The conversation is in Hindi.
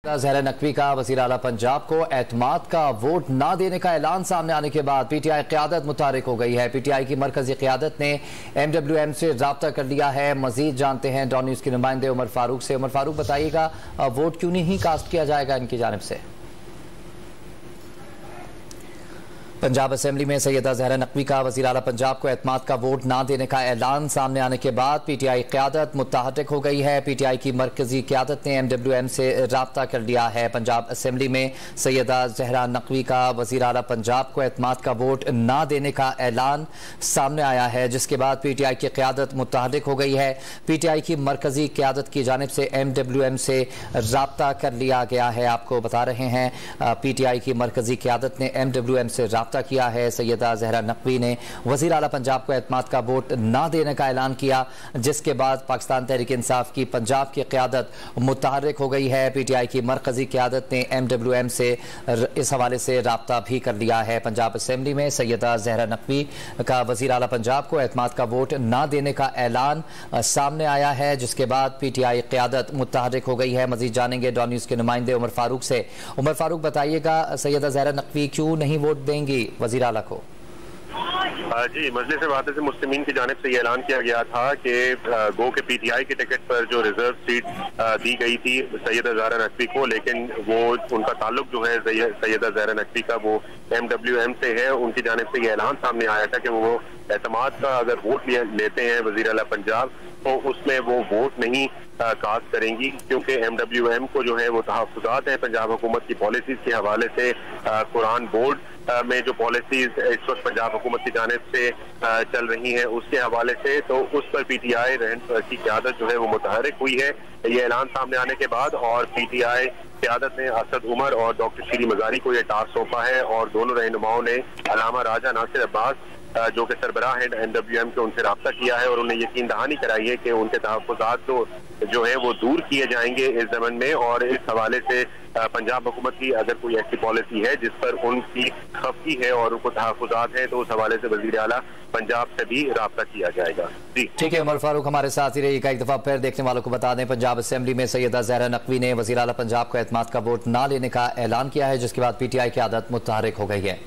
ज़हरा नकवी का वज़ीर आला पंजाब को एतमाद का वोट ना देने का ऐलान सामने आने के बाद पीटीआई क़यादत मुतारिक हो गई है। पीटीआई की मरकजी क़यादत ने MWM से रब्ता कर लिया है। मजीद जानते हैं डॉन न्यूज़ के नुमाइंदे उमर फारूक से। उमर फारूक, बताइएगा वोट क्यों नहीं कास्ट किया जाएगा इनकी जानिब से? पंजाब असेंबली में सैयदा ज़हरा नकवी का वज़ीर आला पंजाब को एतमाद का वोट ना देने का ऐलान सामने आने के बाद पीटीआई क़यादत मुत्तहरिक हो गई है। पीटीआई की मरकजी क़यादत ने MWM से रब्ता कर लिया है। पंजाब असेंबली में सैयदा ज़हरा नकवी का वज़ीर आला पंजाब को एतमाद का वोट ना देने का ऐलान सामने आया है, जिसके बाद पीटीआई की क़यादत मुत्तहरिक हो गई है। पीटीआई की मरकजी क़यादत की जानिब से MWM से रब्ता कर लिया गया है। आपको बता रहे हैं पीटीआई की मरकजी क़यादत ने MWM से किया है। सैयदा ज़हरा नकवी ने वज़ीर आला पंजाब को एतमाद का वोट ना देने का ऐलान किया, जिसके बाद पाकिस्तान तहरीक इंसाफ की पंजाब की क़यादत मुतहर्रिक हो गई है। पीटीआई की मरकजी क़यादत ने MWM से इस हवाले से रब्ता भी कर लिया है। पंजाब असेंबली में सैयदा ज़हरा नकवी का वज़ीर आला पंजाब को एतमाद का वोट ना देने का ऐलान सामने आया है, जिसके बाद पीटीआई क़यादत मुतहर्रिक हो गई है। मज़ीद जानेंगे डॉन न्यूज़ के नुमाइंदे उमर फारूक से। उमर फारूक, बताइएगा सैयदा ज़हरा नकवी क्यों नहीं वोट देंगी वज़ीर आला को? जी, मजलिस वाहिद मुस्लिमीन की जानिब से ये ऐलान किया गया था कि गो के पीटीआई के टिकट पर जो रिजर्व सीट दी गई थी सैयदा ज़हरा नकवी को, लेकिन वो उनका ताल्लुक जो है सैयदा ज़हरा नकवी का वो MWM से है। उनकी जानिब से ये ऐलान सामने आया था कि वो एतमाद का अगर वोट लेते हैं वज़ीर आला पंजाब तो उसमें वो वोट नहीं कास्ट करेंगी, क्योंकि MWM को जो है वो तहफ़्फ़ुज़ात है पंजाब हुकूमत की पॉलिसीज़ के हवाले से। कुरान बोर्ड में जो पॉलिसीज़ इस वक्त पंजाब हुकूमत की जानिब से चल रही हैं उसके हवाले से, तो उस पर पीटीआई की क़यादत जो है वो मुतहर्रिक हुई है ये ऐलान सामने आने के बाद। और पीटीआई क़यादत ने असद उमर और डॉक्टर शीरी मज़ारी को ये टास्क सौंपा है और दोनों रहनुमाओं ने अल्लामा राजा नासिर अब्बास जो कि सरबराह हैं MWM के, उनसे रब्ता किया है और उन्हें यकीन दहानी कराई है कि उनके तहफ़्फ़ुज़ात जो है वो दूर किए जाएंगे इस ज़मन में। और इस हवाले से पंजाब हुकूमत की अगर कोई ऐसी पॉलिसी है जिस पर उनकी खफकी है और उनको तहफ़्फ़ुज़ात है तो उस हवाले से वज़ीर आला पंजाब से भी रब्ता किया जाएगा। जी ठीक है, उमर फारूक हमारे साथ ही रहिएगा। एक दफ़ा फिर देखने वालों को बता दें, पंजाब असेंबली में सैयदा ज़हरा नकवी ने वज़ीर आला पंजाब को एतमाद का वोट ना लेने का ऐलान किया है, जिसके बाद पीटीआई की आदत मुतहर्रिक हो गई है।